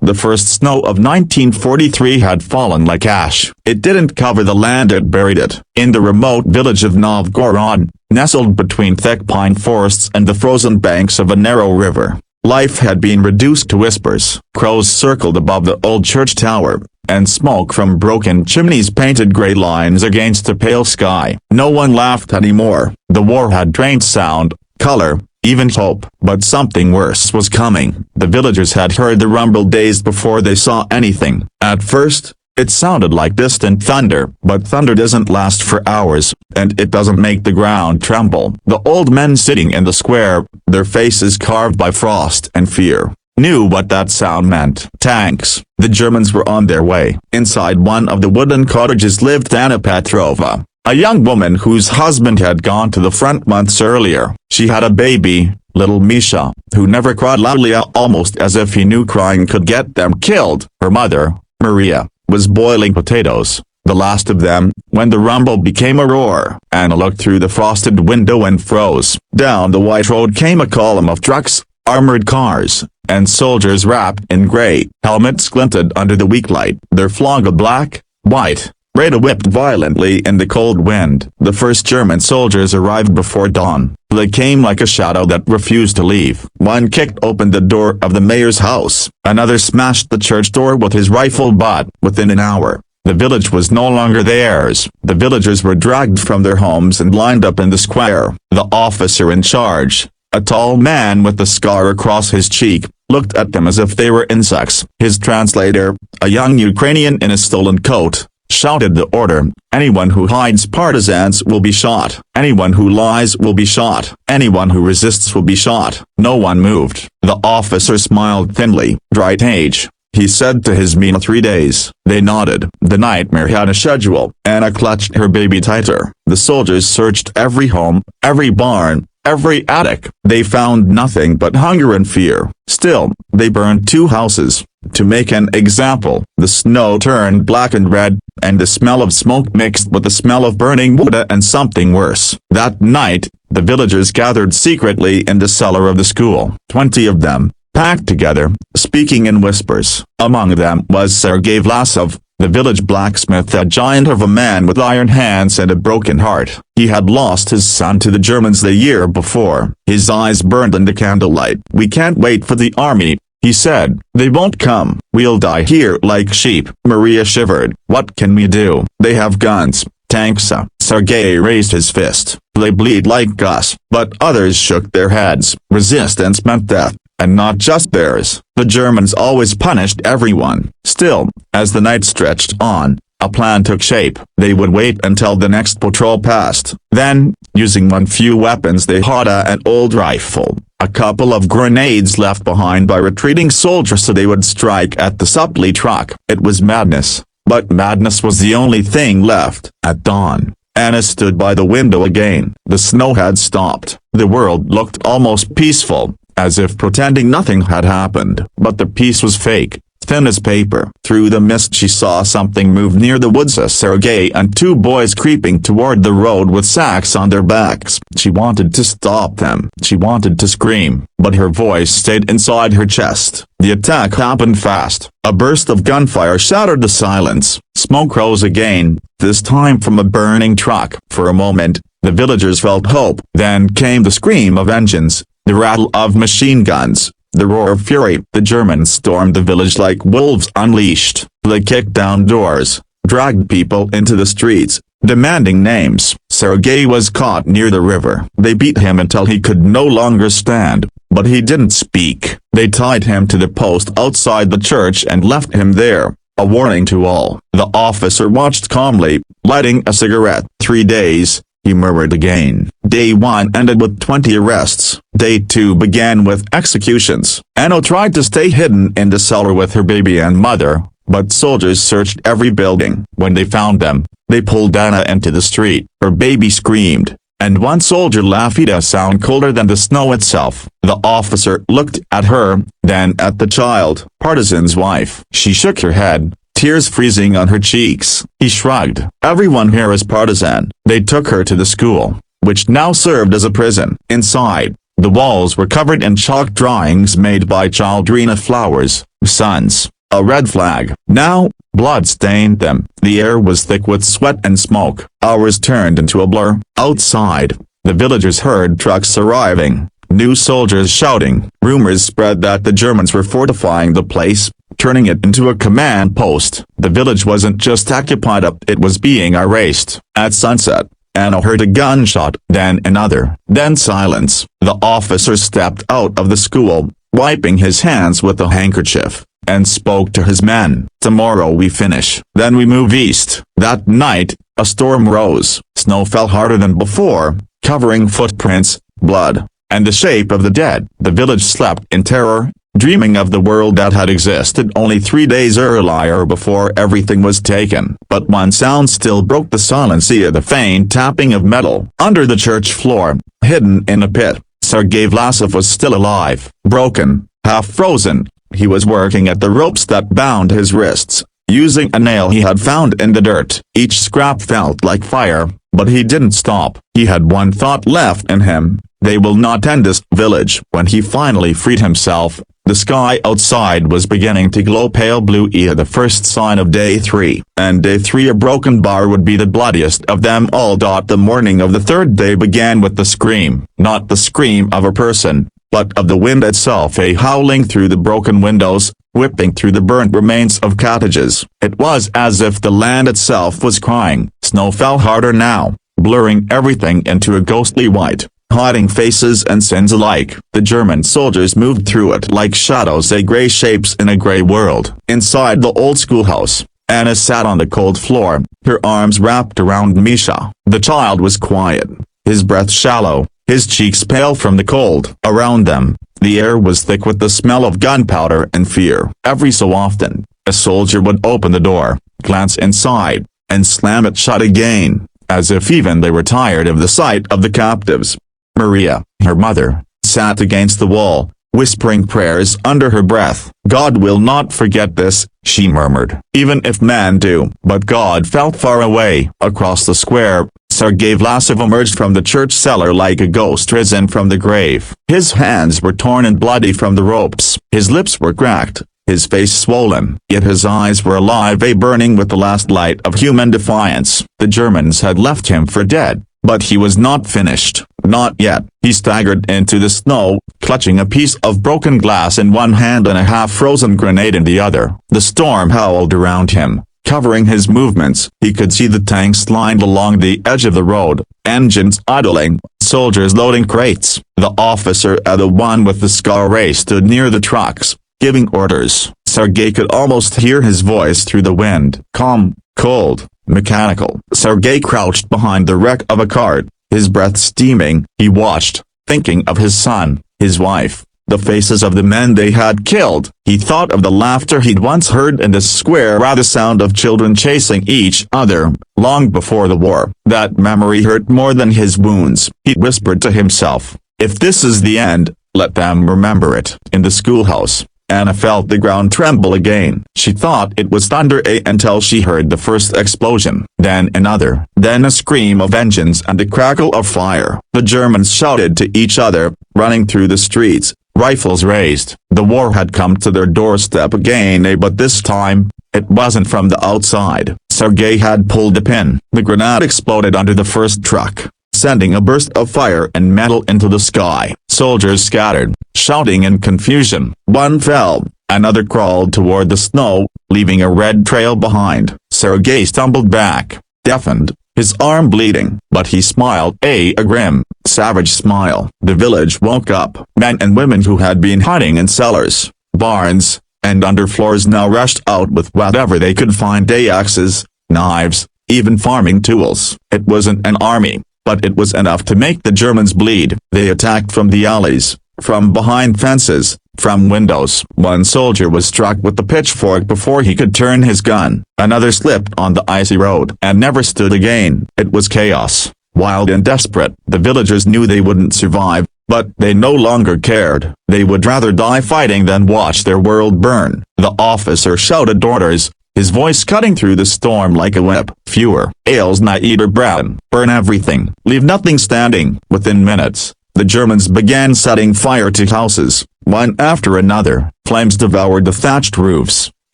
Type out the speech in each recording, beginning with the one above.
The first snow of 1943 had fallen like ash. It didn't cover the land, it buried it. In the remote village of Novgorod, nestled between thick pine forests and the frozen banks of a narrow river, life had been reduced to whispers. Crows circled above the old church tower, and smoke from broken chimneys painted gray lines against the pale sky. No one laughed anymore. The war had drained sound, color, even hope. But something worse was coming. The villagers had heard the rumble days before they saw anything. At first, it sounded like distant thunder, but thunder doesn't last for hours, and it doesn't make the ground tremble. The old men sitting in the square, their faces carved by frost and fear, knew what that sound meant. Tanks. The Germans were on their way. Inside one of the wooden cottages lived Anna Petrova, a young woman whose husband had gone to the front months earlier. She had a baby, little Misha, who never cried loudly, almost as if he knew crying could get them killed. Her mother, Maria, was boiling potatoes, the last of them, when the rumble became a roar. Anna looked through the frosted window and froze. Down the white road came a column of trucks, armored cars, and soldiers wrapped in gray. Helmets glinted under the weak light. Their flag of black, white, red whipped violently in the cold wind. The first German soldiers arrived before dawn. They came like a shadow that refused to leave. One kicked open the door of the mayor's house. Another smashed the church door with his rifle butt. Within an hour, the village was no longer theirs. The villagers were dragged from their homes and lined up in the square. The officer in charge, a tall man with a scar across his cheek, looked at them as if they were insects. His translator, a young Ukrainian in a stolen coat, shouted the order: anyone who hides partisans will be shot. Anyone who lies will be shot. Anyone who resists will be shot. No one moved. The officer smiled thinly. Right age, he said to his men. 3 days. They nodded. The nightmare had a schedule. Anna clutched her baby tighter. The soldiers searched every home, every barn, every attic. They found nothing but hunger and fear. Still, they burned 2 houses, to make an example. The snow turned black and red, and the smell of smoke mixed with the smell of burning wood and something worse. That night, the villagers gathered secretly in the cellar of the school. 20 of them, packed together, speaking in whispers. Among them was Sergei Vlasov, the village blacksmith, a giant of a man with iron hands and a broken heart. He had lost his son to the Germans the year before. His eyes burned in the candlelight. "We can't wait for the army," he said. "They won't come. We'll die here like sheep." Maria shivered. "What can we do? They have guns, tanks." Sergei raised his fist. "They bleed like us." But others shook their heads. Resistance meant death, and not just theirs. The Germans always punished everyone. Still, as the night stretched on, a plan took shape. They would wait until the next patrol passed. Then, using one few weapons they had, an old rifle, a couple of grenades left behind by retreating soldiers, so they would strike at the supply truck. It was madness, but madness was the only thing left. At dawn, Anna stood by the window again. The snow had stopped. The world looked almost peaceful, as if pretending nothing had happened. But the peace was fake, thin as paper. Through the mist she saw something move near the woods: Sergei and 2 boys creeping toward the road with sacks on their backs. She wanted to stop them. She wanted to scream, but her voice stayed inside her chest. The attack happened fast. A burst of gunfire shattered the silence. Smoke rose again, this time from a burning truck. For a moment, the villagers felt hope. Then came the scream of engines, the rattle of machine guns, the roar of fury. The Germans stormed the village like wolves unleashed. They kicked down doors, dragged people into the streets, demanding names. Sergei was caught near the river. They beat him until he could no longer stand, but he didn't speak. They tied him to the post outside the church and left him there, a warning to all. The officer watched calmly, lighting a cigarette. 3 days, he murmured again. Day 1 ended with 20 arrests. Day 2 began with executions. Anna tried to stay hidden in the cellar with her baby and mother, but soldiers searched every building. When they found them, they pulled Anna into the street. Her baby screamed, and one soldier laughed, a sound colder than the snow itself. The officer looked at her, then at the child, Partisan's wife. She shook her head, tears freezing on her cheeks. He shrugged. "Everyone here is partisan." They took her to the school, which now served as a prison. Inside, The walls were covered in chalk drawings made by childrena flowers, suns, a red flag. Now, blood stained them. The air was thick with sweat and smoke. Hours turned into a blur. Outside, the villagers heard trucks arriving, new soldiers shouting. Rumors spread that the Germans were fortifying the place, turning it into a command post. The village wasn't just occupied, it was being erased. At sunset, Anna heard a gunshot, then another, then silence. The officer stepped out of the school, wiping his hands with a handkerchief, and spoke to his men. "Tomorrow we finish, then we move east." That night, a storm rose. Snow fell harder than before, covering footprints, blood, and the shape of the dead. The village slept in terror, dreaming of the world that had existed only 3 days earlier before everything was taken. But one sound still broke the silence: the faint tapping of metal. Under the church floor, hidden in a pit, Sergei Vlasov was still alive, broken, half frozen. He was working at the ropes that bound his wrists, using a nail he had found in the dirt. Each scrap felt like fire, but he didn't stop. He had one thought left in him: they will not end this village. When he finally freed himself, the sky outside was beginning to glow pale blue, the first sign of day 3. And day 3, a broken bar, would be the bloodiest of them all. The morning of the third day began with the scream, not the scream of a person, but of the wind itself, howling through the broken windows, whipping through the burnt remains of cottages. It was as if the land itself was crying. Snow fell harder now, blurring everything into a ghostly white, hiding faces and sins alike. The German soldiers moved through it like shadows, gray shapes in a gray world. Inside the old schoolhouse, Anna sat on the cold floor, her arms wrapped around Misha. The child was quiet, his breath shallow, his cheeks pale from the cold. Around them, the air was thick with the smell of gunpowder and fear. Every so often, a soldier would open the door, glance inside, and slam it shut again, as if even they were tired of the sight of the captives. Maria, her mother, sat against the wall, whispering prayers under her breath. "God will not forget this," she murmured, "even if men do." But God felt far away. Across the square, Sergei Vlasov emerged from the church cellar like a ghost risen from the grave. His hands were torn and bloody from the ropes. His lips were cracked, his face swollen, yet his eyes were alive, burning with the last light of human defiance. The Germans had left him for dead, but he was not finished. Not yet. He staggered into the snow, clutching a piece of broken glass in one hand and a half-frozen grenade in the other. The storm howled around him, covering his movements. He could see the tanks lined along the edge of the road, engines idling, soldiers loading crates. The officer, the one with the scar, stood near the trucks, giving orders. Sergei could almost hear his voice through the wind. Calm, cold, mechanical. Sergei crouched behind the wreck of a cart, his breath steaming. He watched, thinking of his son, his wife, the faces of the men they had killed. He thought of the laughter he'd once heard in the square, the sound of children chasing each other, long before the war. That memory hurt more than his wounds. He whispered to himself, "If this is the end, let them remember it." In the schoolhouse, Anna felt the ground tremble again. She thought it was thunder until she heard the first explosion, then another, then a scream of engines and a crackle of fire. The Germans shouted to each other, running through the streets, rifles raised. The war had come to their doorstep again, but this time, it wasn't from the outside. Sergei had pulled the pin. The grenade exploded under the first truck, sending a burst of fire and metal into the sky. Soldiers scattered, shouting in confusion. One fell, another crawled toward the snow, leaving a red trail behind. Sergei stumbled back, deafened, his arm bleeding, but he smiled, a grim, savage smile. The village woke up. Men and women who had been hiding in cellars, barns, and underfloors now rushed out with whatever they could find: axes, knives, even farming tools. It wasn't an army, but it was enough to make the Germans bleed. They attacked from the alleys, from behind fences, from windows. One soldier was struck with the pitchfork before he could turn his gun. Another slipped on the icy road and never stood again. It was chaos, wild and desperate. The villagers knew they wouldn't survive, but they no longer cared. They would rather die fighting than watch their world burn. The officer shouted orders, his voice cutting through the storm like a whip. "Fewer ales, Naeder Brown. Burn everything. Leave nothing standing." Within minutes, The Germans began setting fire to houses. One after another, flames devoured the thatched roofs,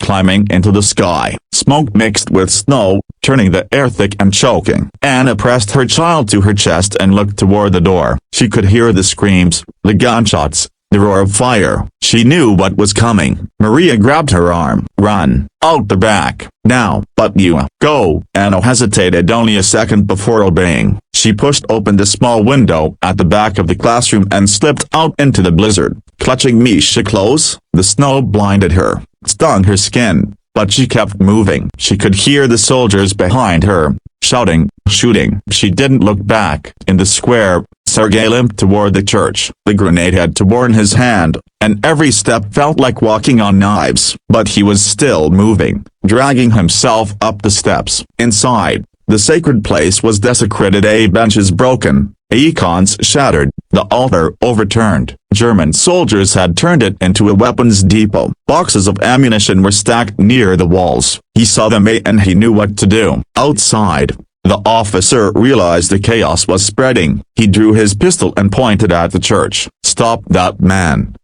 climbing into the sky. Smoke mixed with snow, turning the air thick and choking. Anna pressed her child to her chest and looked toward the door. She could hear the screams, the gunshots, the roar of fire. She knew what was coming. Maria grabbed her arm. Run. Out the back. Now. But you. Go. Anna hesitated only a second before obeying. She pushed open the small window at the back of the classroom and slipped out into the blizzard. Clutching Misha close, the snow blinded her, stung her skin, but she kept moving. She could hear the soldiers behind her, shouting, shooting. She didn't look back. In the square, Sergei limped toward the church. The grenade had torn his hand, and every step felt like walking on knives. But he was still moving, dragging himself up the steps. Inside, the sacred place was desecrated. Benches broken, icons shattered, the altar overturned. German soldiers had turned it into a weapons depot. Boxes of ammunition were stacked near the walls. He saw them and he knew what to do. Outside, the officer realized the chaos was spreading. He drew his pistol and pointed at the church. "Stop that man!"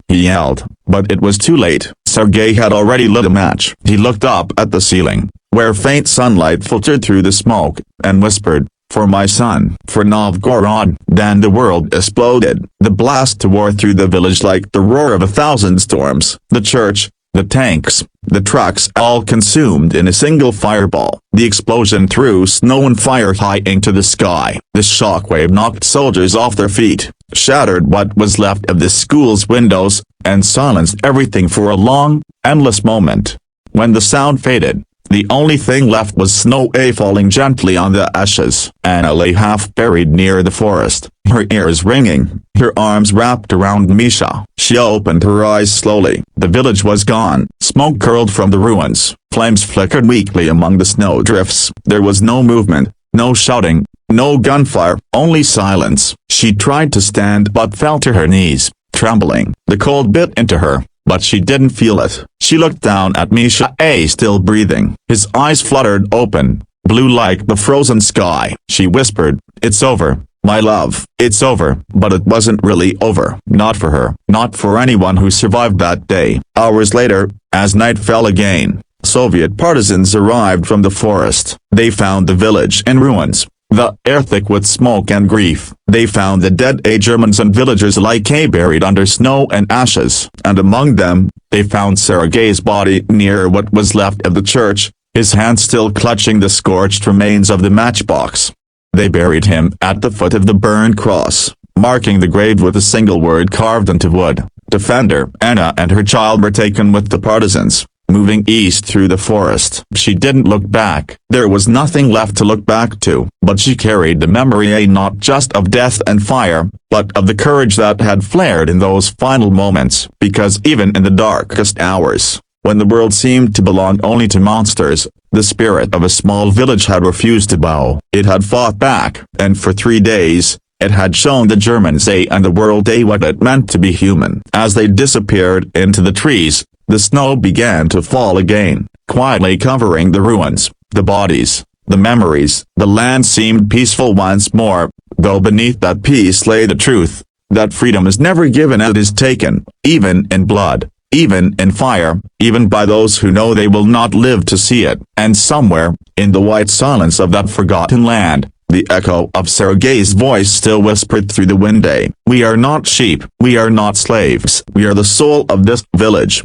he yelled, but it was too late. Sergei had already lit a match. He looked up at the ceiling, where faint sunlight filtered through the smoke, and whispered, "For my son, for Novgorod." Then the world exploded. The blast tore through the village like the roar of 1,000 storms. The church, the tanks, the trucks all consumed in a single fireball. The explosion threw snow and fire high into the sky. The shockwave knocked soldiers off their feet, shattered what was left of the school's windows, and silenced everything for a long, endless moment. When the sound faded, the only thing left was snow falling gently on the ashes. Anna lay half buried near the forest, her ears ringing, her arms wrapped around Misha. She opened her eyes slowly. The village was gone. Smoke curled from the ruins. Flames flickered weakly among the snow drifts. There was no movement, no shouting, no gunfire, only silence. She tried to stand but fell to her knees, trembling. The cold bit into her, but she didn't feel it. She looked down at Misha, still breathing. His eyes fluttered open, blue like the frozen sky. She whispered, "It's over, my love." It's over, but it wasn't really over. Not for her, not for anyone who survived that day. Hours later, as night fell again, Soviet partisans arrived from the forest. They found the village in ruins, the air thick with smoke and grief. They found the dead Germans and villagers alike buried under snow and ashes. And among them, they found Sergei's body near what was left of the church, his hand still clutching the scorched remains of the matchbox. They buried him at the foot of the burned cross, marking the grave with a single word carved into wood. Defender. Anna and her child were taken with the partisans, moving east through the forest. She didn't look back. There was nothing left to look back to, but she carried the memory not just of death and fire, but of the courage that had flared in those final moments. Because even in the darkest hours, when the world seemed to belong only to monsters, the spirit of a small village had refused to bow. It had fought back, and for 3 days, it had shown the Germans and the world what it meant to be human. As they disappeared into the trees, the snow began to fall again, quietly covering the ruins, the bodies, the memories. The land seemed peaceful once more, though beneath that peace lay the truth, that freedom is never given, it is taken, even in blood, even in fire, even by those who know they will not live to see it. And somewhere, in the white silence of that forgotten land, the echo of Sergei's voice still whispered through the window. "We are not sheep, we are not slaves, we are the soul of this village."